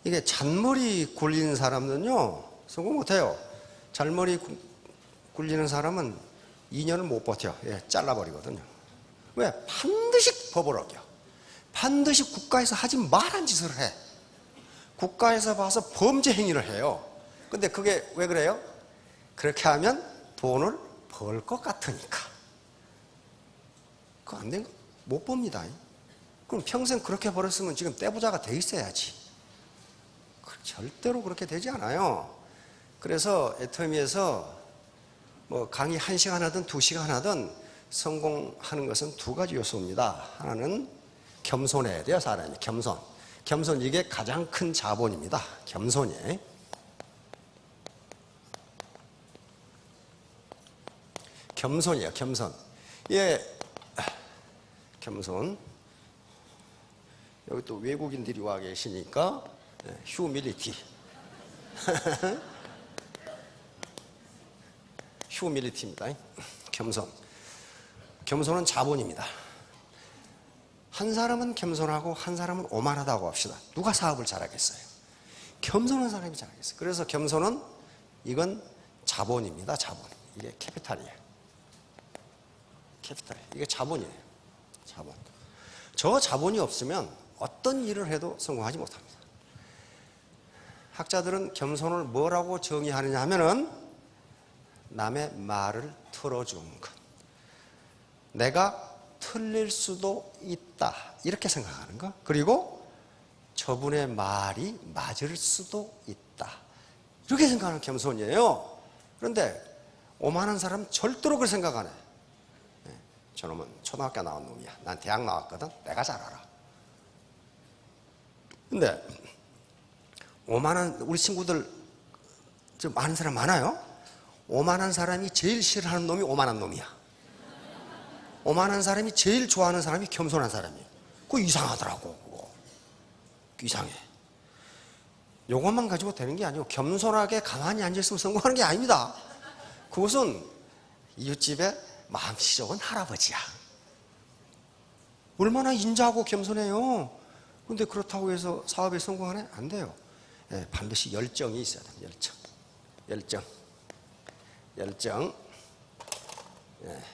이게 잔머리 굴리는 사람은요 성공 못해요. 잔머리 굴리는 사람은 2년을 못 버텨. 잘라버리거든요. 왜? 반드시 법을 어겨. 반드시 국가에서 하지 말한 짓을 해. 국가에서 봐서 범죄 행위를 해요. 근데 그게 왜 그래요? 그렇게 하면 돈을 벌 것 같으니까. 그거 안 된 거 못 봅니다. 그럼 평생 그렇게 벌었으면 지금 떼부자가 돼 있어야지. 절대로 그렇게 되지 않아요. 그래서 애터미에서 뭐 강의 1시간 하든 2시간 하든 성공하는 것은 두 가지 요소입니다. 하나는 겸손해야 돼요. 사람이 겸손. 겸손, 이게 가장 큰 자본입니다. 겸손이. 겸손이에요. 겸손. 겸손. 여기 또 외국인들이 와 계시니까 휴밀리티. 휴밀리티입니다. 겸손. 겸손은 자본입니다. 한 사람은 겸손하고 한 사람은 오만하다고 합시다. 누가 사업을 잘하겠어요? 겸손한 사람이 잘하겠어요. 그래서 겸손은 이건 자본입니다. 자본. 이게 캐피탈이에요. 캐피탈. 이게 자본이에요. 자본. 저 자본이 없으면 어떤 일을 해도 성공하지 못합니다. 학자들은 겸손을 뭐라고 정의하느냐 하면은 남의 말을 틀어주는 것. 내가 틀릴 수도 있다. 이렇게 생각하는 것. 그리고 저분의 말이 맞을 수도 있다. 이렇게 생각하는 겸손이에요. 그런데 오만한 사람은 절대로 그렇게 생각 안 해. 저놈은 초등학교 나온 놈이야. 난 대학 나왔거든. 내가 잘 알아. 근데 오만한 우리 친구들 좀 아는 사람 많아요? 오만한 사람이 제일 싫어하는 놈이 오만한 놈이야. 오만한 사람이 제일 좋아하는 사람이 겸손한 사람이에요. 그거 이상하더라고. 그거 이상해. 요것만 가지고 되는 게 아니고 겸손하게 가만히 앉아있으면 성공하는 게 아닙니다. 그것은 이웃집에 마음씨 좋은 할아버지야. 얼마나 인자하고 겸손해요. 근데 그렇다고 해서 사업에 성공하네? 안 돼요. 반드시 열정이 있어야 돼요.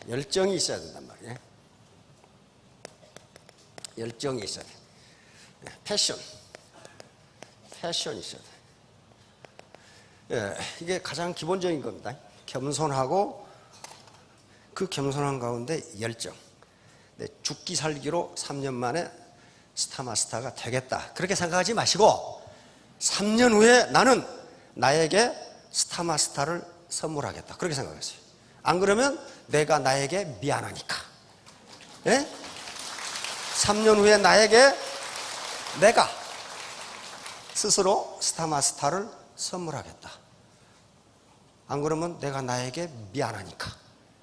열정이 있어야 된단 말이에요. 열정이 있어야 돼. 패션이 있어야 돼. 이게 가장 기본적인 겁니다. 겸손하고 그 겸손한 가운데 열정. 죽기 살기로 3년 만에 스타마스터가 되겠다. 그렇게 생각하지 마시고 3년 후에 나는 나에게 스타마스터를 선물하겠다. 그렇게 생각했어요. 안 그러면 내가 나에게 미안하니까. 3년 후에 나에게 내가 스스로 스타마스터를 선물하겠다. 안 그러면 내가 나에게 미안하니까.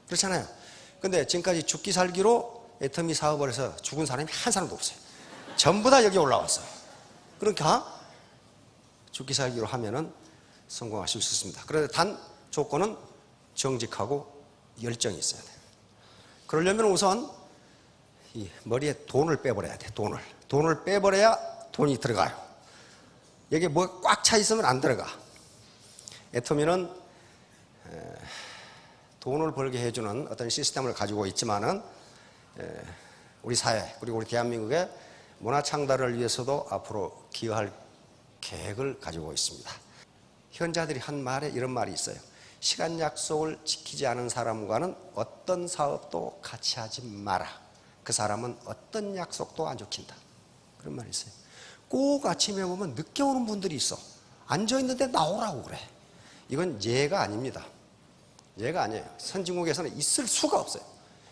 그렇잖아요. 근데 지금까지 죽기 살기로 애터미 사업을 해서 죽은 사람이 한 사람도 없어요. 전부 다 여기 올라왔어요. 그러니까 죽기 살기로 하면은 성공하실 수 있습니다. 그런데 단 조건은 정직하고 열정이 있어야 돼요. 그러려면 우선 이 머리에 돈을 빼버려야 돼. 돈을 빼버려야 돈이 들어가요. 여기에 뭐가 꽉 차 있으면 안 들어가. 애터미는 돈을 벌게 해주는 어떤 시스템을 가지고 있지만은 우리 사회 그리고 우리 대한민국의 문화 창달을 위해서도 앞으로 기여할 계획을 가지고 있습니다. 현자들이 한 말에 이런 말이 있어요. 시간 약속을 지키지 않은 사람과는 어떤 사업도 같이 하지 마라. 그 사람은 어떤 약속도 안 지킨다. 그런 말이 있어요. 꼭 아침에 보면 늦게 오는 분들이 있어. 앉아있는데 나오라고 그래. 이건 예가 아닙니다. 예가 아니에요. 선진국에서는 있을 수가 없어요.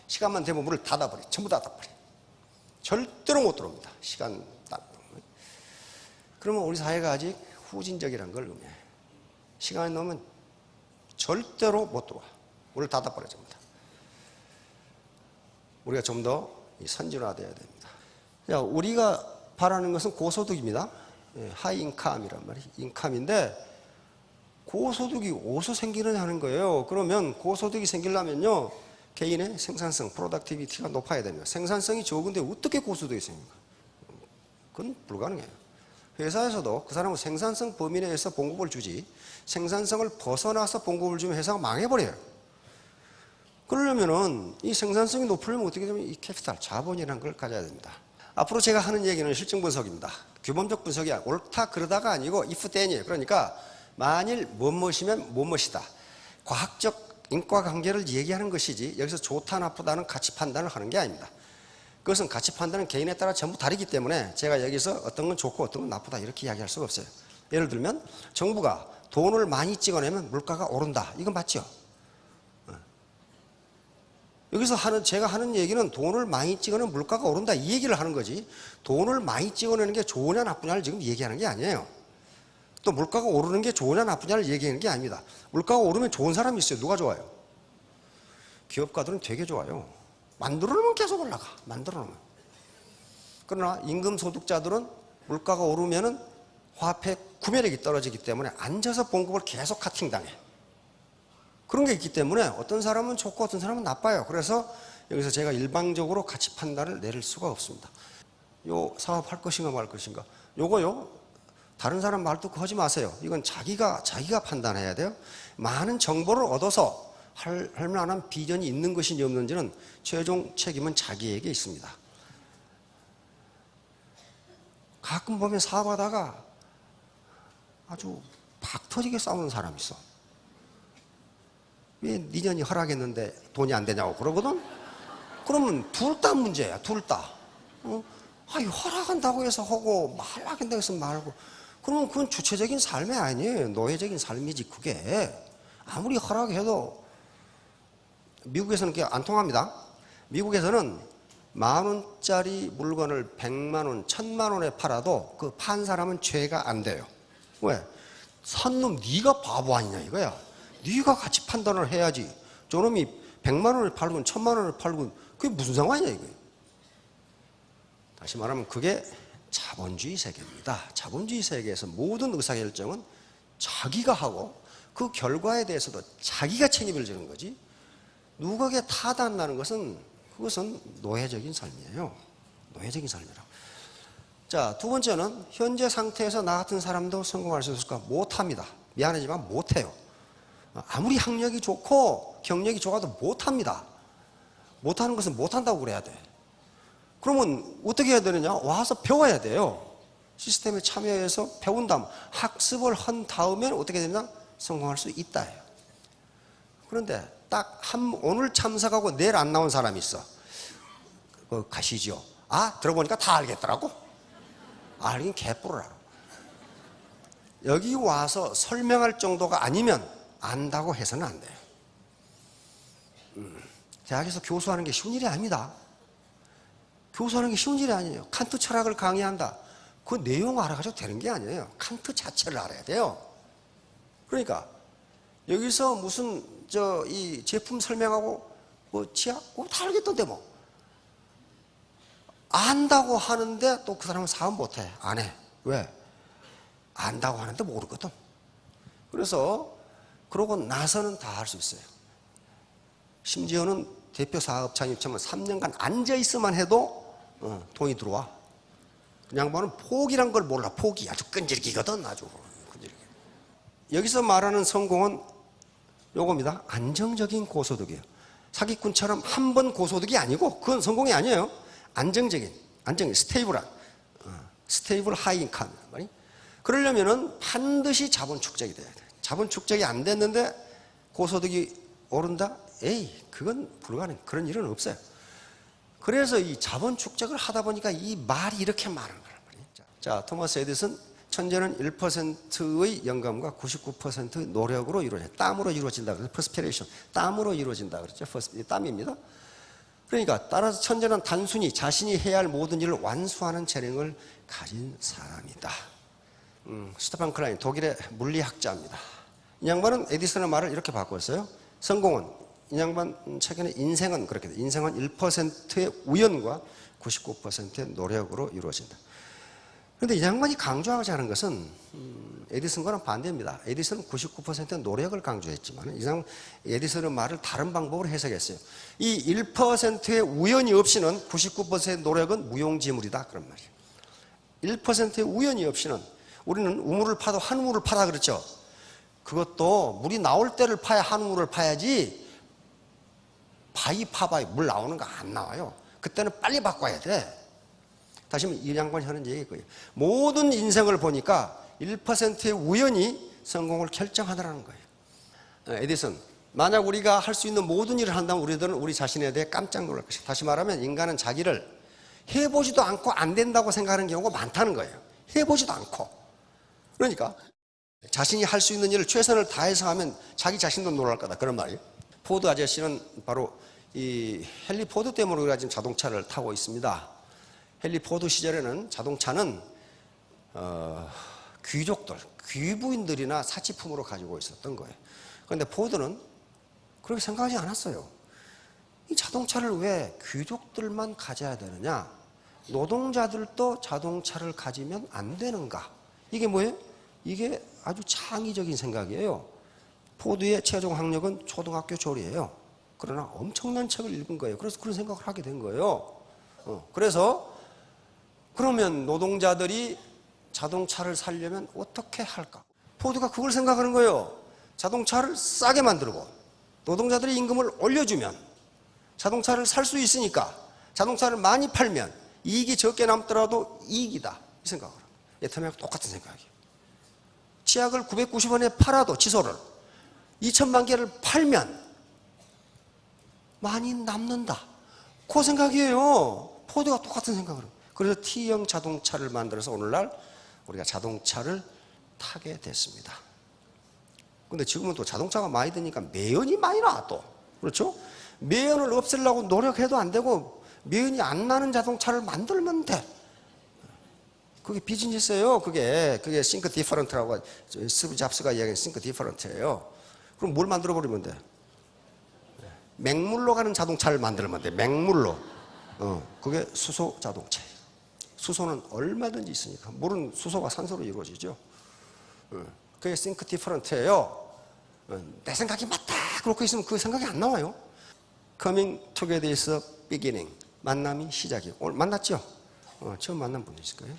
시간만 되면 문을 닫아버려. 전부 닫아버려. 절대로 못 들어옵니다. 시간 딱. 그러면 우리 사회가 아직 후진적이라는 걸 의미해요. 시간이 넘으면 절대로 못 들어와. 문을 닫아버려 전부 다. 우리가 좀 더 선진화되어야 됩니다. 우리가 바라는 것은 고소득입니다. 하이인컴이란 말이에요. 인컴인데 고소득이 어디서 생기느냐 하는 거예요. 그러면 고소득이 생기려면요. 개인의 생산성, 프로덕티비티가 높아야 됩니다. 생산성이 적은데 어떻게 고소득이 생깁니까? 그건 불가능해요. 회사에서도 그 사람은 생산성 범위 내에서 봉급을 주지 생산성을 벗어나서 봉급을 주면 회사가 망해버려요. 그러려면은 이 생산성이 높으려면 어떻게 되면 이 캐피탈, 자본이라는 걸 가져야 됩니다. 앞으로 제가 하는 얘기는 실증 분석입니다. 규범적 분석이야. 옳다 그러다가 아니고 if then이에요. 그러니까 만일 무엇이면 무엇이다. 과학적 인과관계를 얘기하는 것이지 여기서 좋다 나쁘다는 가치 판단을 하는 게 아닙니다. 그것은 가치 판단은 개인에 따라 전부 다르기 때문에 제가 여기서 어떤 건 좋고 어떤 건 나쁘다 이렇게 이야기할 수가 없어요. 예를 들면 정부가 돈을 많이 찍어내면 물가가 오른다. 이건 맞죠? 여기서 제가 하는 얘기는 돈을 많이 찍어내면 물가가 오른다 이 얘기를 하는 거지 돈을 많이 찍어내는 게 좋으냐 나쁘냐를 지금 얘기하는 게 아니에요. 또 물가가 오르는 게 좋으냐 나쁘냐를 얘기하는 게 아닙니다. 물가가 오르면 좋은 사람이 있어요. 누가 좋아요? 기업가들은 되게 좋아요. 만들어 놓으면 계속 올라가. 만들어 놓으면. 그러나 임금 소득자들은 물가가 오르면은 화폐 구매력이 떨어지기 때문에 앉아서 봉급을 계속 카팅당해. 그런 게 있기 때문에 어떤 사람은 좋고 어떤 사람은 나빠요. 그래서 여기서 제가 일방적으로 가치 판단을 내릴 수가 없습니다. 요 사업 할 것인가 말 것인가. 요거요. 다른 사람 말 듣고 하지 마세요. 이건 자기가 판단해야 돼요. 많은 정보를 얻어서 할 만한 비전이 있는 것인지 없는지는 최종 책임은 자기에게 있습니다. 가끔 보면 사업하다가 아주 박 터지게 싸우는 사람이 있어. 왜 니년이 허락했는데 돈이 안 되냐고 그러거든? 그러면 둘 다 문제야, 둘 다. 아니, 허락한다고 해서 하고, 말라한다고 해서 말고. 그러면 그건 주체적인 삶이 아니에요. 노예적인 삶이지, 그게. 아무리 허락해도, 미국에서는 그게 안 통합니다. 미국에서는 10,000원짜리 물건을 100만 원, 1,000만 원에 팔아도 그 판 사람은 죄가 안 돼요. 왜? 산 놈, 네가 바보 아니냐, 이거야. 네가 같이 판단을 해야지. 저놈이 100만 원을 팔고 1,000만 원을 팔고 그게 무슨 상관이냐 이게. 다시 말하면 그게 자본주의 세계입니다. 자본주의 세계에서 모든 의사결정은 자기가 하고 그 결과에 대해서도 자기가 책임을 지는 거지. 누구에게 타단나는 것은 그것은 노예적인 삶이에요. 노예적인 삶이라고. 자, 두 번째는 현재 상태에서 나 같은 사람도 성공할 수 있을까? 못합니다. 미안하지만 못해요. 아무리 학력이 좋고 경력이 좋아도 못합니다. 못하는 것은 못한다고 그래야 돼. 그러면 어떻게 해야 되느냐? 와서 배워야 돼요. 시스템에 참여해서 배운 다음 학습을 한 다음에 어떻게 되냐? 성공할 수 있다 해요. 그런데 딱 오늘 참석하고 내일 안 나온 사람이 있어. 가시죠. 아, 들어보니까 다 알겠더라고. 알긴 개뿔을 알아. 여기 와서 설명할 정도가 아니면 안다고 해서는 안 돼요. 대학에서 교수하는 게 쉬운 일이 아닙니다. 교수하는 게 쉬운 일이 아니에요. 칸트 철학을 강의한다. 그 내용 알아가지고 되는 게 아니에요. 칸트 자체를 알아야 돼요. 그러니까 여기서 무슨 이 제품 설명하고 뭐 치약 다 알겠던데 뭐 안다고 하는데 또 그 사람은 사업 못해. 안 해. 왜? 안다고 하는데 모르거든. 그래서 그러고 나서는 다 할 수 있어요. 심지어는 대표 사업장이 처음 3년간 앉아있으면 해도 돈이 들어와. 그 양반은 포기란 걸 몰라. 포기. 아주 끈질기거든. 아주 끈질기. 여기서 말하는 성공은 요겁니다. 안정적인 고소득이에요. 사기꾼처럼 한 번 고소득이 아니고 그건 성공이 아니에요. 안정적인, 스테이블한, 스테이블 하이 인컴. 그러려면은 반드시 자본 축적이 돼야 돼. 자본 축적이 안 됐는데 고소득이 오른다? 에이, 그건 불가능. 그런 일은 없어요. 그래서 이 자본 축적을 하다 보니까 이 말이 이렇게 많은 거란 말이에요. 자, 토마스 에디슨, 천재는 1%의 영감과 99%의 노력으로 이루어진다. 땀으로 이루어진다. 그래서 퍼스피레이션, 땀으로 이루어진다. 그랬죠. 땀입니다. 그러니까 따라서 천재는 단순히 자신이 해야 할 모든 일을 완수하는 재능을 가진 사람이다. 스테판 클라인, 독일의 물리학자입니다. 이 양반은 에디슨의 말을 이렇게 바꿨어요. 성공은, 이 양반 최근에 인생은 그렇게 돼. 인생은 1%의 우연과 99%의 노력으로 이루어진다. 그런데 이 양반이 강조하고자 하는 것은 에디슨과는 반대입니다. 에디슨은 99%의 노력을 강조했지만 이 사람 에디슨의 말을 다른 방법으로 해석했어요. 이 1%의 우연이 없이는 99%의 노력은 무용지물이다. 그런 말이에요. 1%의 우연이 없이는 우리는 우물을 파도 한 우물을 파라 그랬죠. 그것도 물이 나올 때를 파야 한 우물을 파야지 바위 파봐야 물 나오는 거 안 나와요. 그때는 빨리 바꿔야 돼. 다시 한번 이 양반이 하는 얘기예요. 모든 인생을 보니까 1%의 우연이 성공을 결정하더라는 거예요. 에디슨, 만약 우리가 할 수 있는 모든 일을 한다면 우리들은 우리 자신에 대해 깜짝 놀랄 것이다. 다시 말하면 인간은 자기를 해보지도 않고 안 된다고 생각하는 경우가 많다는 거예요. 해보지도 않고. 그러니까 자신이 할 수 있는 일을 최선을 다해서 하면 자기 자신도 놀랄 거다. 그런 말이에요. 포드 아저씨는 바로 이 헨리 포드 때문에 우리가 지금 자동차를 타고 있습니다. 헨리 포드 시절에는 자동차는 귀족들, 귀부인들이나 사치품으로 가지고 있었던 거예요. 그런데 포드는 그렇게 생각하지 않았어요. 이 자동차를 왜 귀족들만 가져야 되느냐? 노동자들도 자동차를 가지면 안 되는가? 이게 뭐예요? 이게 아주 창의적인 생각이에요. 포드의 최종 학력은 초등학교 졸이에요. 그러나 엄청난 책을 읽은 거예요. 그래서 그런 생각을 하게 된 거예요. 그래서 그러면 노동자들이 자동차를 사려면 어떻게 할까? 포드가 그걸 생각하는 거예요. 자동차를 싸게 만들고 노동자들의 임금을 올려주면 자동차를 살 수 있으니까 자동차를 많이 팔면 이익이 적게 남더라도 이익이다. 이 생각을 합니다. 예터미하고 똑같은 생각이에요. 치약을 990원에 팔아도 칫솔을 2천만 개를 팔면 많이 남는다. 그 생각이에요. 포드가 똑같은 생각을 합니다. 그래서 T형 자동차를 만들어서 오늘날 우리가 자동차를 타게 됐습니다. 근데 지금은 또 자동차가 많이 드니까 매연이 많이 나와 또. 그렇죠? 매연을 없애려고 노력해도 안 되고 매연이 안 나는 자동차를 만들면 돼. 그게 비즈니스예요. 그게 싱크 디퍼런트라고 스티브 잡스가 이야기한 싱크 디퍼런트예요. 그럼 뭘 만들어 버리면 돼? 맹물로 가는 자동차를 만들면 돼. 맹물로. 그게 수소 자동차예요. 수소는 얼마든지 있으니까. 물은 수소가 산소로 이루어지죠. 그게 싱크 디퍼런트예요. 내 생각이 맞다 그렇게 있으면 그 생각이 안 나와요. Coming together is a beginning. 만남이 시작이에요. 오늘 만났죠? 처음 만난 분이 있을 거예요.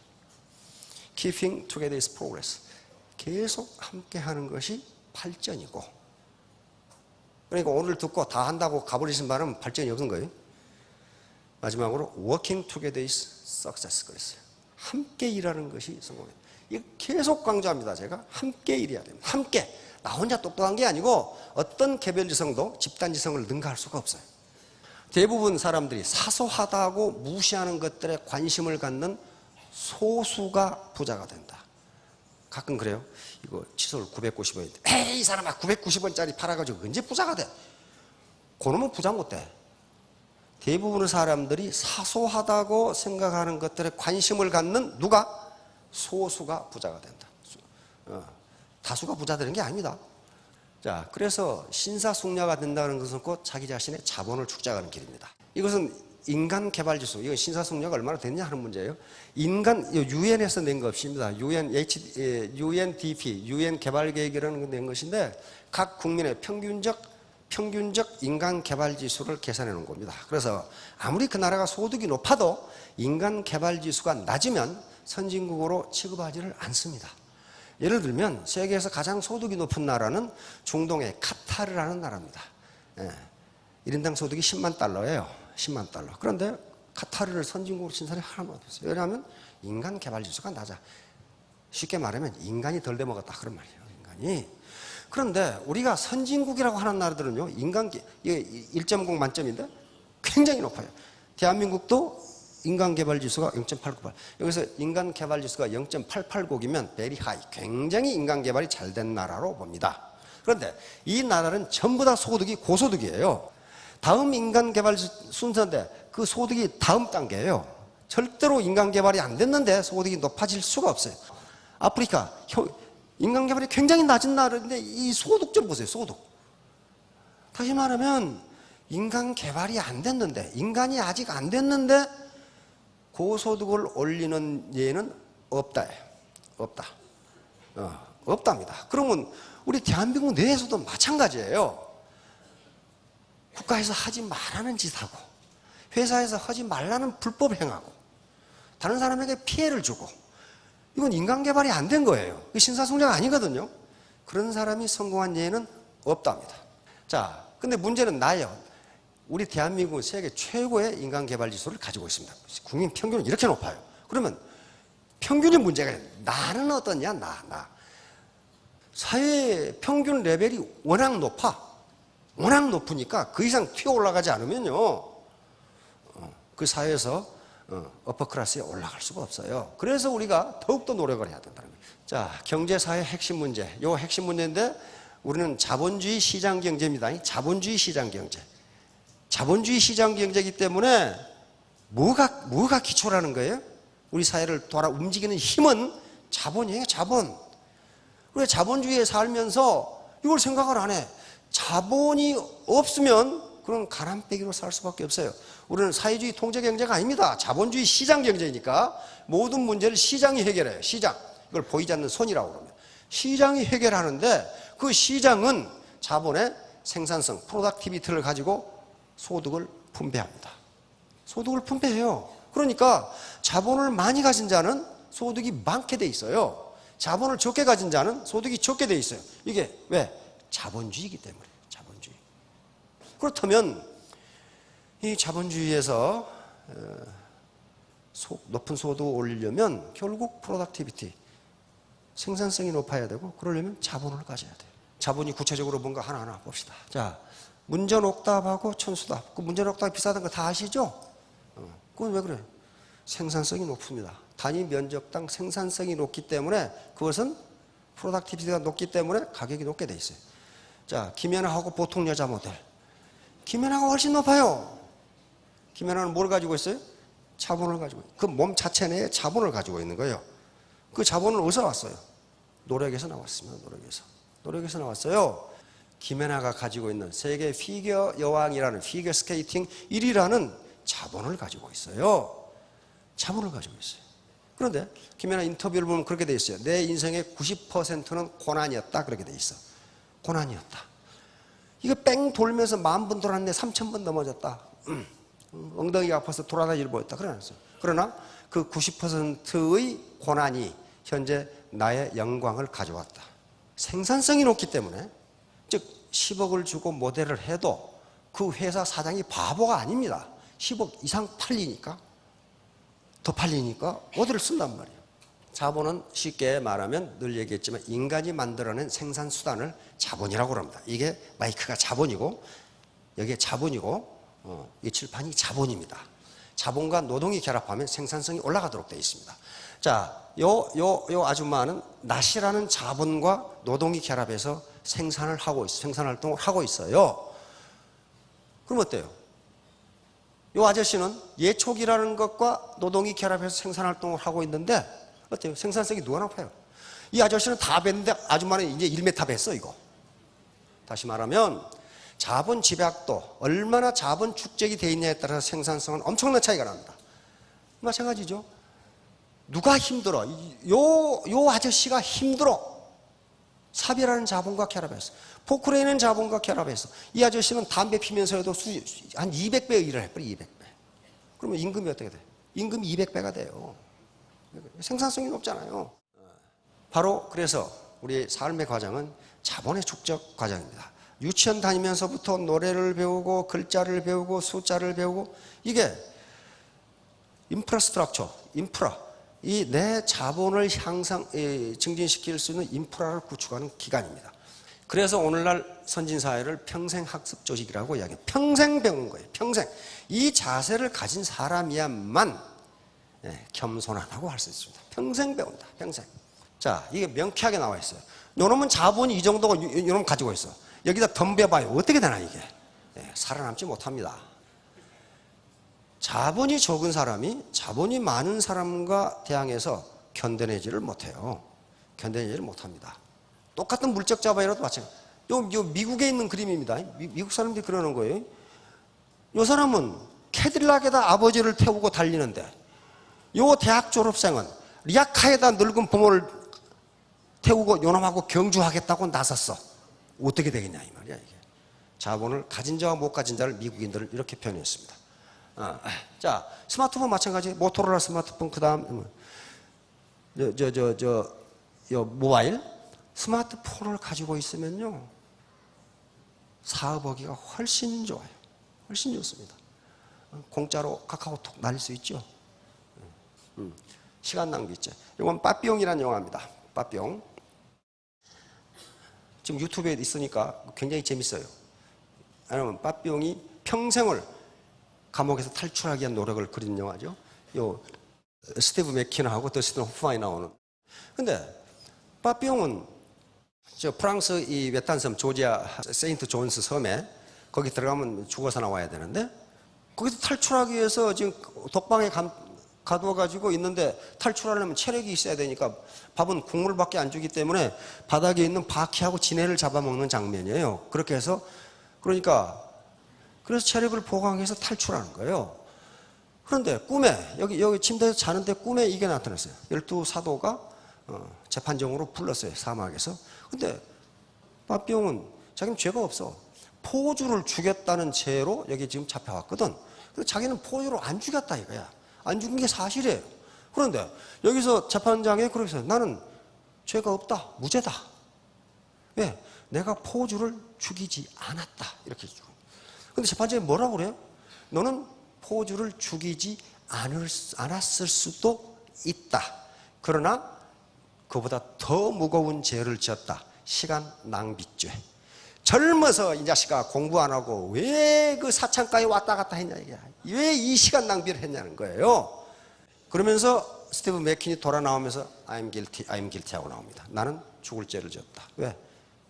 Keeping together is progress. 계속 함께 하는 것이 발전이고. 그러니까 오늘 듣고 다 한다고 가버리신 말은 발전이 없는 거예요. 마지막으로 working together is success 그랬어요. 함께 일하는 것이 성공이에요. 이거 계속 강조합니다. 제가 함께 일해야 됩니다. 함께. 나 혼자 똑똑한 게 아니고 어떤 개별지성도 집단지성을 능가할 수가 없어요. 대부분 사람들이 사소하다고 무시하는 것들에 관심을 갖는 소수가 부자가 된다. 가끔 그래요. 이거 칫솔 990원인데 에이 이 사람아 990원짜리 팔아가지고 언제 부자가 돼? 그놈은 부자 못 돼. 대부분의 사람들이 사소하다고 생각하는 것들에 관심을 갖는 누가? 소수가 부자가 된다. 다수가 부자 되는 게 아닙니다. 자, 그래서 신사숙녀가 된다는 것은 곧 자기 자신의 자본을 축적하는 길입니다. 이것은 인간 개발 지수, 이건 신사숙녀가 얼마나 됐냐 하는 문제예요. 인간, 유엔에서 낸 거 없습니다. UNDP, UN 개발 계획이라는 거 낸 것인데 각 국민의 평균적 인간 개발 지수를 계산해 놓은 겁니다. 그래서 아무리 그 나라가 소득이 높아도 인간 개발 지수가 낮으면 선진국으로 취급하지를 않습니다. 예를 들면 세계에서 가장 소득이 높은 나라는 중동의 카타르라는 나라입니다. 1인당 소득이 10만 달러예요. 10만 달러. 그런데 카타르를 선진국으로 친 사람이 하나도 없어요. 왜냐하면 인간 개발 지수가 낮아. 쉽게 말하면 인간이 덜 돼먹었다 그런 말이에요. 인간이. 그런데 우리가 선진국이라고 하는 나라들은요, 인간 1.0 만점인데 굉장히 높아요. 대한민국도 인간 개발 지수가 0.898. 여기서 인간 개발 지수가 0.880이면 very high. 굉장히 인간 개발이 잘 된 나라로 봅니다. 그런데 이 나라는 전부 다 소득이 고소득이에요. 다음 인간 개발 순서인데 그 소득이 다음 단계예요. 절대로 인간 개발이 안 됐는데 소득이 높아질 수가 없어요. 아프리카 인간 개발이 굉장히 낮은 나라인데 이 소득 좀 보세요. 소득. 다시 말하면 인간 개발이 안 됐는데, 인간이 아직 안 됐는데 고소득을 올리는 예는 없다. 없다. 없답니다. 그러면 우리 대한민국 내에서도 마찬가지예요. 국가에서 하지 말라는 짓 하고 회사에서 하지 말라는 불법 행하고 다른 사람에게 피해를 주고 이건 인간 개발이 안 된 거예요. 신사숙녀가 아니거든요. 그런 사람이 성공한 예는 없답니다. 자, 근데 문제는 나예요. 우리 대한민국은 세계 최고의 인간 개발 지수를 가지고 있습니다. 국민 평균은 이렇게 높아요. 그러면 평균이 문제가 아니라 나는 어떠냐, 나. 사회 평균 레벨이 워낙 높아. 워낙 높으니까 그 이상 튀어 올라가지 않으면요, 그 사회에서 어퍼클래스에 올라갈 수가 없어요. 그래서 우리가 더욱더 노력을 해야 된다는 거예요. 자, 경제사의 핵심 문제. 요 핵심 문제인데 우리는 자본주의 시장 경제입니다. 자본주의 시장 경제. 자본주의 시장 경제이기 때문에 뭐가 기초라는 거예요? 우리 사회를 돌아 움직이는 힘은 자본이에요, 자본. 왜 자본주의에 살면서 이걸 생각을 안 해? 자본이 없으면 그런 가람빼기로 살 수밖에 없어요. 우리는 사회주의 통제 경제가 아닙니다. 자본주의 시장 경제니까 모든 문제를 시장이 해결해요. 시장. 이걸 보이지 않는 손이라고 그러면. 시장이 해결하는데 그 시장은 자본의 생산성, 프로덕티비티를 가지고 소득을 분배합니다. 소득을 분배해요. 그러니까 자본을 많이 가진 자는 소득이 많게 돼 있어요. 자본을 적게 가진 자는 소득이 적게 돼 있어요. 이게 왜? 자본주의이기 때문에. 자본주의. 그렇다면 이 자본주의에서 높은 소득을 올리려면 결국 프로덕티비티, 생산성이 높아야 되고, 그러려면 자본을 가져야 돼요. 자본이 구체적으로 뭔가 하나하나 봅시다. 자, 문전옥답하고 천수답. 그 문전옥답이 비싸다는 거 다 아시죠? 그건 왜 그래요? 생산성이 높습니다. 단위 면적당 생산성이 높기 때문에, 그것은 프로덕티비티가 높기 때문에 가격이 높게 돼 있어요. 자, 김연아하고 보통 여자 모델. 김연아가 훨씬 높아요. 김연아는 뭘 가지고 있어요? 자본을 가지고 있어요. 그 몸 자체 내에 자본을 가지고 있는 거예요. 그 자본은 어디서 왔어요? 노력에서 나왔습니다. 노력에서 나왔어요. 김연아가 가지고 있는 세계 피겨 여왕이라는, 피겨 스케이팅 1위라는 자본을 가지고 있어요. 자본을 가지고 있어요. 그런데 김연아 인터뷰를 보면 그렇게 돼 있어요. 내 인생의 90%는 고난이었다. 그렇게 돼 있어. 고난이었다. 이거 뺑 돌면서 10,000번 돌았는데 3,000번 넘어졌다. 엉덩이가 아파서 돌아다니를 못했다. 그러나 그 90%의 고난이 현재 나의 영광을 가져왔다. 생산성이 높기 때문에, 즉 10억을 주고 모델을 해도 그 회사 사장이 바보가 아닙니다. 10억 이상 팔리니까, 더 팔리니까 모델을 쓴단 말이에요. 자본은 쉽게 말하면 늘 얘기했지만 인간이 만들어낸 생산수단을 자본이라고 합니다. 이게 마이크가 자본이고, 여기에 자본이고, 이 칠판이 자본입니다. 자본과 노동이 결합하면 생산성이 올라가도록 되어 있습니다. 자, 요 아줌마는 낫이라는 자본과 노동이 결합해서 생산 활동을 하고 있어요. 그럼 어때요? 요 아저씨는 예촉이라는 것과 노동이 결합해서 생산 활동을 하고 있는데 어때요? 생산성이 누가 높아요? 이 아저씨는 다 뱄는데 아줌마는 이제 1m 뱄어, 이거. 다시 말하면 자본 집약도, 얼마나 자본 축적이 되어 있냐에 따라서 생산성은 엄청난 차이가 납니다. 마찬가지죠. 누가 힘들어? 요 아저씨가 힘들어. 사비라는 자본과 결합해서, 포크레인은 자본과 결합해서, 이 아저씨는 담배 피면서라도 한 200배 일을 해버려. 200배. 그러면 임금이 어떻게 돼? 임금이 200배가 돼요. 생산성이 높잖아요. 바로 그래서 우리 삶의 과정은 자본의 축적 과정입니다. 유치원 다니면서부터 노래를 배우고 글자를 배우고 숫자를 배우고, 이게 인프라스트럭처, 이 내 자본을 증진시킬 수 있는 인프라를 구축하는 기관입니다. 그래서 오늘날 선진사회를 평생학습 조직이라고 이야기해요. 평생 배우는 거예요. 평생. 이 자세를 가진 사람이야만 겸손하다고 할 수 있습니다. 평생 배운다. 평생. 자, 이게 명쾌하게 나와 있어요. 요놈은 자본이 이 정도가 요놈 가지고 있어. 여기다 덤벼봐요. 어떻게 되나 이게. 살아남지 못합니다. 자본이 적은 사람이 자본이 많은 사람과 대항해서 견뎌내지를 못해요. 견뎌내지를 못합니다. 똑같은 물적 자본이라도 마찬가지. 요 미국에 있는 그림입니다. 미국 사람들이 그러는 거예요. 요 사람은 캐딜락에다 아버지를 태우고 달리는데, 요 대학 졸업생은 리아카에다 늙은 부모를 태우고 요놈하고 경주하겠다고 나섰어. 어떻게 되겠냐 이 말이야 이게. 자본을 가진 자와 못 가진 자를 미국인들은 이렇게 표현했습니다. 자, 스마트폰 마찬가지. 모토로라 스마트폰, 그 다음 모바일 스마트폰을 가지고 있으면요, 사업하기가 훨씬 좋아요. 훨씬 좋습니다. 공짜로 카카오톡 날릴 수 있죠. 시간 낭비죄. 이건 빠삐용이라는 영화입니다. 빠삐용. 지금 유튜브에 있으니까 굉장히 재밌어요. 왜냐하면 빠삐용이 평생을 감옥에서 탈출하기 위한 노력을 그린 영화죠. 요 스티브 맥키너하고 더스틴 호프만이 나오는. 근데 빠삐용은 저 프랑스 이 외딴 섬 조지아 세인트 존스 섬에 거기 들어가면 죽어서 나와야 되는데 거기서 탈출하기 위해서 지금 독방에 가둬가지고 있는데 탈출하려면 체력이 있어야 되니까 밥은 국물밖에 안 주기 때문에 바닥에 있는 바퀴하고 지네를 잡아먹는 장면이에요. 그렇게 해서 그래서 체력을 보강하기 위해서 탈출하는 거예요. 그런데 꿈에 여기 침대에서 자는데 꿈에 이게 나타났어요. 12사도가 재판정으로 불렀어요. 사막에서. 근데 빠삐용은 자기는 죄가 없어. 포주를 죽였다는 죄로 여기 지금 잡혀왔거든. 근데 자기는 포주로 안 죽였다 이거야. 안 죽인 게 사실이에요. 그런데 여기서 재판장에 그렇게 해서 나는 죄가 없다. 무죄다. 왜? 내가 포주를 죽이지 않았다. 이렇게 죽어. 근데 재판장이 뭐라고 그래요? 너는 포주를 죽이지 않았을 수도 있다. 그러나 그보다 더 무거운 죄를 지었다. 시간 낭비죄. 젊어서 이 자식아 공부 안 하고 왜 그 사창가에 왔다 갔다 했냐 이게. 왜 이 시간 낭비를 했냐는 거예요. 그러면서 스티브 맥킨이 돌아 나오면서 I'm guilty 하고 나옵니다. 나는 죽을 죄를 지었다. 왜?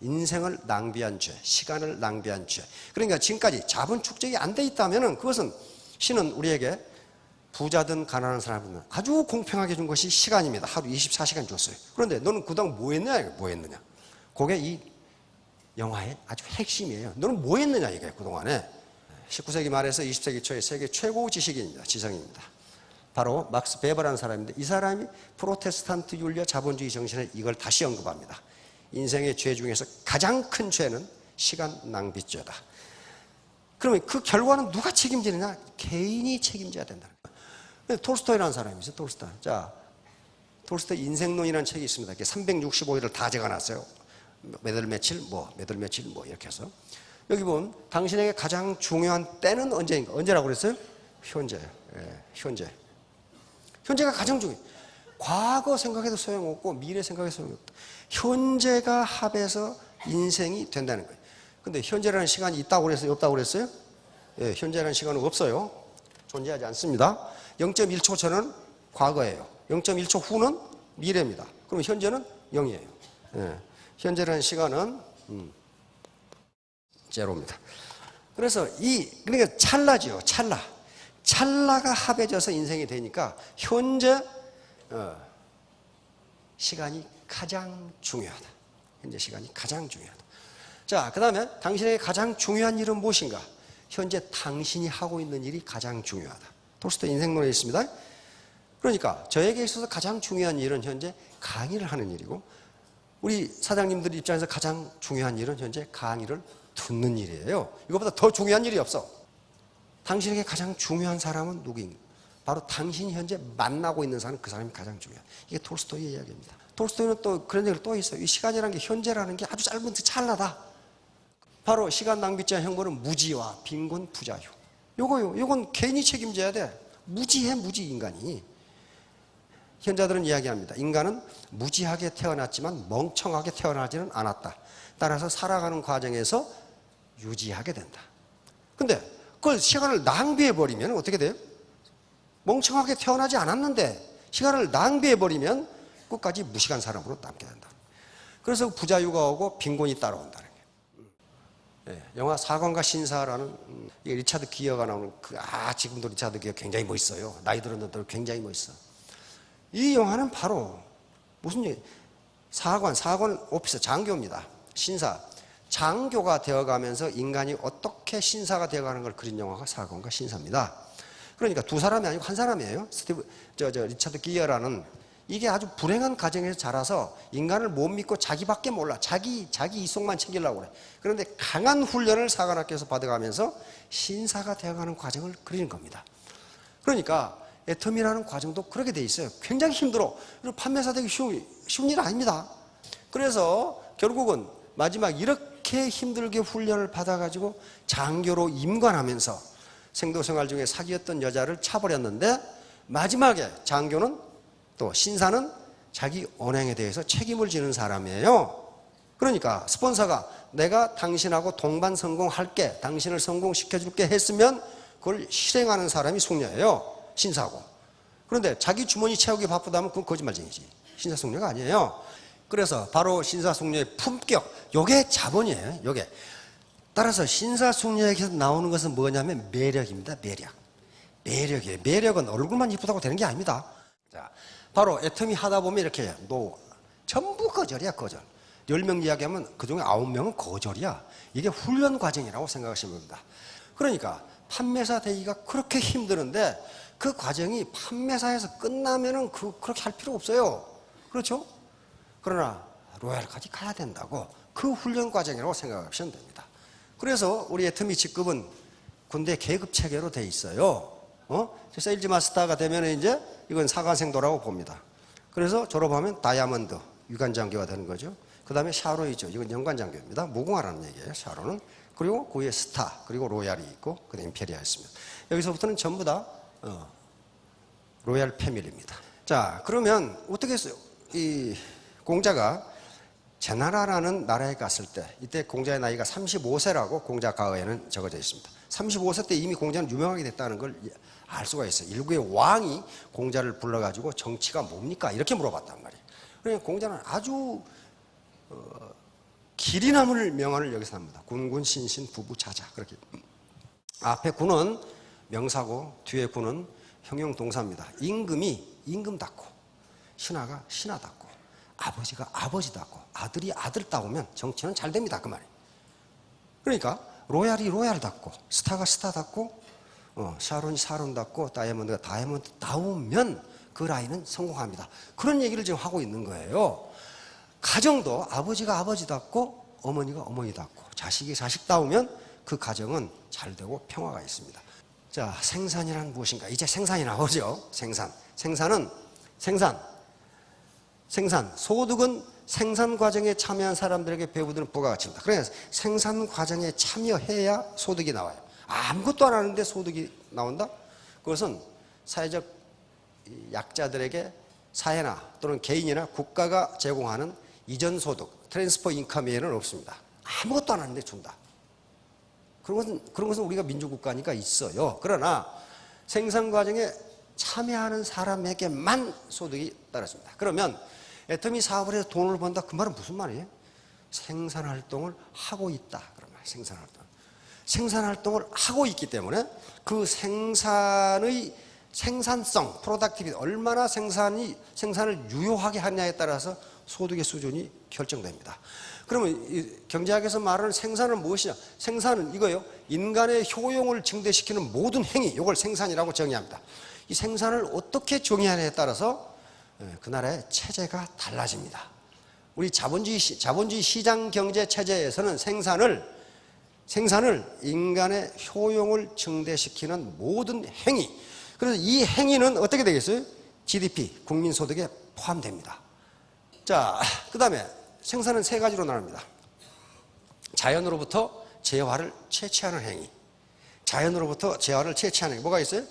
인생을 낭비한 죄, 시간을 낭비한 죄. 그러니까 지금까지 자본 축적이 안 돼 있다면은 그것은 신은 우리에게 부자든 가난한 사람은 아주 공평하게 준 것이 시간입니다. 하루 24시간 줬어요. 그런데 너는 그동안 뭐 했느냐? 그게 이 영화의 아주 핵심이에요. 너는 뭐 했느냐 이게 그동안에. 19세기 말에서 20세기 초에 세계 최고 지식인입니다. 지성인입니다. 바로 막스 베버라는 사람인데 이 사람이 프로테스탄트 윤리와 자본주의 정신에 이걸 다시 언급합니다. 인생의 죄 중에서 가장 큰 죄는 시간 낭비죄다. 그러면 그 결과는 누가 책임지느냐? 개인이 책임져야 된다는 거예요. 톨스토이라는 사람이 있어요. 톨스토이 인생론이라는 책이 있습니다. 365일을 다 적어놨어요. 몇월 며칠 이렇게 해서 여기 보면 당신에게 가장 중요한 때는 언제인가? 언제라고 그랬어요? 현재예요. 현재. 현재가 가장 중요해요. 과거 생각해도 소용없고 미래 생각해도 소용없다. 현재가 합해서 인생이 된다는 거예요. 근데 현재라는 시간이 있다고 그랬어요? 없다고 그랬어요? 예, 현재라는 시간은 없어요. 존재하지 않습니다. 0.1초 전은 과거예요. 0.1초 후는 미래입니다. 그럼 현재는 0이에요. 예, 현재라는 시간은 제로입니다. 그래서 그러니까 찰나죠. 찰나가 합해져서 인생이 되니까 현재 시간이 가장 중요하다. 현재 시간이 가장 중요하다. 자, 그 다음에 당신에게 가장 중요한 일은 무엇인가? 현재 당신이 하고 있는 일이 가장 중요하다. 톨스토이 인생론에 있습니다. 그러니까 저에게 있어서 가장 중요한 일은 현재 강의를 하는 일이고 우리 사장님들 입장에서 가장 중요한 일은 현재 강의를 듣는 일이에요. 이것보다 더 중요한 일이 없어. 당신에게 가장 중요한 사람은 누구인가? 바로 당신이 현재 만나고 있는 사람, 그 사람이 가장 중요해요. 이게 톨스토이의 이야기입니다. 톨스토이는 또 그런 얘기를 또 있어요. 이 시간이라는 게 현재라는 게 아주 짧은 찰나다. 바로 시간 낭비죄의 형벌은 무지와 빈곤, 부자유. 요건 개인이 책임져야 돼. 무지 인간이. 현자들은 이야기합니다. 인간은 무지하게 태어났지만 멍청하게 태어나지는 않았다. 따라서 살아가는 과정에서 유지하게 된다. 근데 그걸 시간을 낭비해버리면 어떻게 돼요? 멍청하게 태어나지 않았는데 시간을 낭비해버리면 끝까지 무식한 사람으로 남게 된다. 그래서 부자유가 오고 빈곤이 따라온다는 거예요. 네, 영화 사관과 신사라는 리차드 기어가 나오는 지금도 리차드 기어 굉장히 멋있어요. 나이 들었는데도 굉장히 멋있어. 이 영화는 바로 무슨 얘기? 사관 오피서 장교입니다. 신사. 장교가 되어가면서 인간이 어떻게 신사가 되어가는 걸 그린 영화가 사관과 신사입니다. 그러니까 두 사람이 아니고 한 사람이에요. 리차드 기어라는 이게 아주 불행한 가정에서 자라서 인간을 못 믿고 자기밖에 몰라. 자기 이속만 챙기려고 그래. 그런데 강한 훈련을 사관학교에서 받아가면서 신사가 되어가는 과정을 그리는 겁니다. 그러니까 애터미라는 과정도 그렇게 돼 있어요. 굉장히 힘들어. 그리고 판매사 되기 쉬운 일 아닙니다. 그래서 결국은 마지막 이렇게 힘들게 훈련을 받아가지고 장교로 임관하면서 생도생활 중에 사귀었던 여자를 차버렸는데 마지막에 장교는 또 신사는 자기 언행에 대해서 책임을 지는 사람이에요. 그러니까 스폰서가 내가 당신하고 동반 성공할게, 당신을 성공시켜줄게 했으면 그걸 실행하는 사람이 숙녀예요. 신사고. 그런데 자기 주머니 채우기 바쁘다면 그건 거짓말쟁이지. 신사 숙녀가 아니에요. 그래서 바로 신사 숙녀의 품격, 요게 자본이에요. 요게. 따라서 신사 숙녀에게서 나오는 것은 뭐냐면 매력입니다. 매력이에요. 매력은 얼굴만 이쁘다고 되는 게 아닙니다. 자, 바로 애터미 하다 보면 이렇게 전부 거절이야, 거절. 10명 이야기하면 그중에 9명은 거절이야. 이게 훈련 과정이라고 생각하시면 됩니다. 그러니까 판매사 되기가 그렇게 힘드는데 그 과정이 판매사에서 끝나면은 그렇게 할 필요 없어요. 그렇죠? 그러나 로얄까지 가야 된다고 그 훈련 과정이라고 생각하시면 됩니다. 그래서 우리 애터미 직급은 군대 계급 체계로 돼 있어요. 세일즈 마스터가 되면 이제 이건 사관생도라고 봅니다. 그래서 졸업하면 다이아몬드 위관장교가 되는 거죠. 그 다음에 샤로이죠. 이건 연관장교입니다. 무궁화라는 얘기예요. 샤로는. 그리고 그 위에 스타, 그리고 로얄이 있고 그 다음에 임페리아 있습니다. 여기서부터는 전부 다 로얄 패밀리입니다. 자, 그러면 어떻게 했어요? 이 공자가 제나라라는 나라에 갔을 때 이때 공자의 나이가 35세라고 공자 가어에는 적어져 있습니다. 35세 때 이미 공자는 유명하게 됐다는 걸 알 수가 있어요. 일국의 왕이 공자를 불러가지고 정치가 뭡니까? 이렇게 물어봤단 말이에요. 그러니까 공자는 아주 길이 남을 명언을 여기서 합니다. 군군 신신 부부 자자. 그렇게 앞에 군은 명사고 뒤에 군은 형용 동사입니다. 임금이 임금답고 신하가 신하답고 아버지가 아버지답고 아들이 아들다우면 정치는 잘 됩니다. 그 말이에요. 그러니까 로얄이 로얄답고 스타가 스타답고 샤론이 샤론답고 다이아몬드가 다이아몬드다우면 그 라인은 성공합니다. 그런 얘기를 지금 하고 있는 거예요. 가정도 아버지가 아버지답고 어머니가 어머니답고 자식이 자식다우면 그 가정은 잘 되고 평화가 있습니다. 자, 생산이란 무엇인가? 이제 생산이 나오죠. 생산은 생산, 소득은 생산 과정에 참여한 사람들에게 배부되는 부가가치입니다. 그래서 생산 과정에 참여해야 소득이 나와요. 아무것도 안 하는데 소득이 나온다? 그것은 사회적 약자들에게 사회나 또는 개인이나 국가가 제공하는 이전 소득, 트랜스퍼 인컴 외에는 없습니다. 아무것도 안 하는데 준다. 그런 것은 우리가 민주국가니까 있어요. 그러나 생산 과정에 참여하는 사람에게만 소득이 따랐습니다. 그러면 애터미 사업을 해서 돈을 번다. 그 말은 무슨 말이에요? 생산활동을 하고 있다. 그런 말. 생산활동을 하고 있기 때문에 그 생산의 생산성, 프로덕티비티, 얼마나 생산을 유효하게 하냐에 따라서 소득의 수준이 결정됩니다. 그러면 경제학에서 말하는 생산은 무엇이냐? 생산은 이거예요. 인간의 효용을 증대시키는 모든 행위, 이걸 생산이라고 정의합니다. 이 생산을 어떻게 정의하냐에 따라서 그 나라의 체제가 달라집니다. 우리 자본주의 시장 경제 체제에서는 생산을 인간의 효용을 증대시키는 모든 행위. 그래서 이 행위는 어떻게 되겠어요? GDP, 국민소득에 포함됩니다. 자, 그 다음에 생산은 세 가지로 나눕니다. 자연으로부터 재화를 채취하는 행위. 자연으로부터 재화를 채취하는 행위. 뭐가 있어요?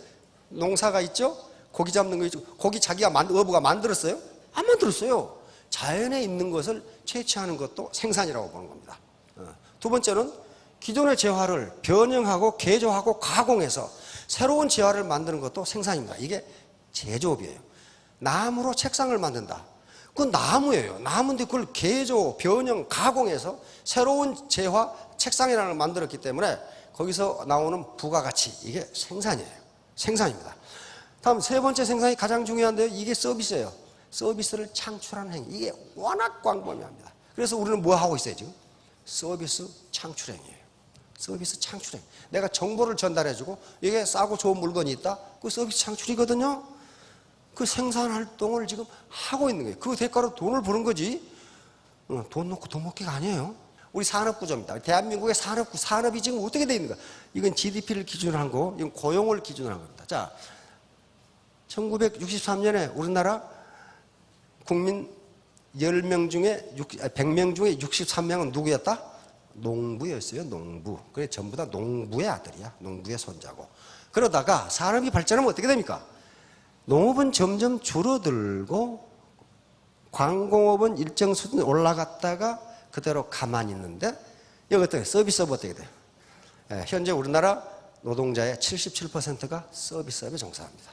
농사가 있죠? 고기 잡는 거 있죠? 고기 자기가 어부가 만들었어요? 안 만들었어요. 자연에 있는 것을 채취하는 것도 생산이라고 보는 겁니다. 두 번째는 기존의 재화를 변형하고 개조하고 가공해서 새로운 재화를 만드는 것도 생산입니다. 이게 제조업이에요. 나무로 책상을 만든다. 그건 나무예요. 나무인데 그걸 개조, 변형, 가공해서 새로운 재화, 책상이라는 걸 만들었기 때문에 거기서 나오는 부가가치, 이게 생산입니다. 다음 세 번째 생산이 가장 중요한데요. 이게 서비스예요. 서비스를 창출하는 행위. 이게 워낙 광범위합니다. 그래서 우리는 뭐 하고 있어요, 지금? 서비스 창출 행위예요. 서비스 창출행. 내가 정보를 전달해주고 이게 싸고 좋은 물건이 있다. 그 서비스 창출이거든요. 그 생산 활동을 지금 하고 있는 거예요. 그 대가로 돈을 버는 거지. 돈 놓고 돈 먹기가 아니에요. 우리 산업구조입니다. 대한민국의 산업이 지금 어떻게 되어 있는가? 이건 GDP를 기준으로 한 거, 이건 고용을 기준으로 한 겁니다. 자, 1963년에 우리나라 국민 10명 중에 100명 중에 63명은 누구였다? 농부였어요. 농부. 그래 전부 다 농부의 아들이야. 농부의 손자고. 그러다가 사람이 발전하면 어떻게 됩니까? 농업은 점점 줄어들고 광공업은 일정 수준 올라갔다가 그대로 가만히 있는데 여기 어떻게 서비스업 어떻게 돼요? 현재 우리나라 노동자의 77%가 서비스업에 종사합니다.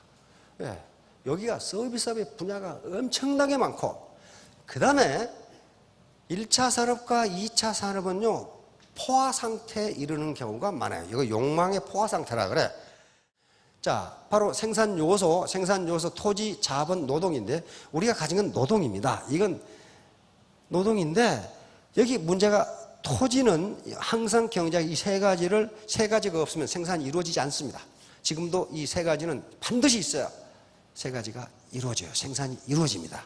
여기가 서비스업의 분야가 엄청나게 많고 그 다음에 1차 산업과 2차 산업은요 포화 상태에 이르는 경우가 많아요. 이거 욕망의 포화 상태라 그래. 자, 바로 생산 요소, 토지, 자본, 노동인데 우리가 가진 건 노동입니다. 이건 노동인데 여기 문제가 토지는 항상 경제학 이 세 가지가 없으면 생산이 이루어지지 않습니다. 지금도 이 세 가지는 반드시 있어야 세 가지가 이루어져요. 생산이 이루어집니다.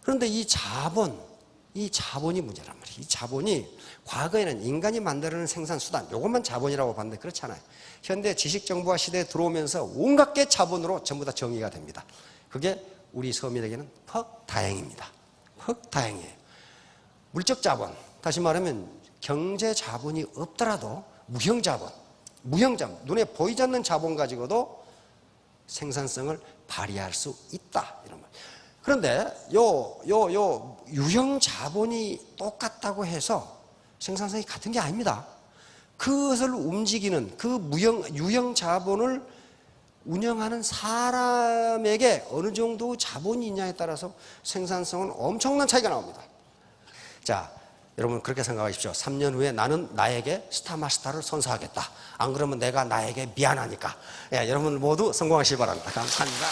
그런데 이 자본이 문제란 말이에요. 이 자본이 과거에는 인간이 만들어낸 생산 수단, 이것만 자본이라고 봤는데 그렇지 않아요. 현대 지식정보화 시대에 들어오면서 온갖 게 자본으로 전부 다 정의가 됩니다. 그게 우리 서민에게는 퍽 다행입니다. 퍽 다행이에요. 물적 자본, 다시 말하면 경제 자본이 없더라도 무형 자본, 눈에 보이지 않는 자본 가지고도 생산성을 발휘할 수 있다. 이런 말. 그런데 유형 자본이 똑같다고 해서 생산성이 같은 게 아닙니다. 그것을 움직이는 그 유형 자본을 운영하는 사람에게 어느 정도 자본이 있냐에 따라서 생산성은 엄청난 차이가 나옵니다. 자, 여러분 그렇게 생각하십시오. 3년 후에 나는 나에게 스타마스터를 선사하겠다. 안 그러면 내가 나에게 미안하니까. 여러분 모두 성공하시기 바랍니다. 감사합니다.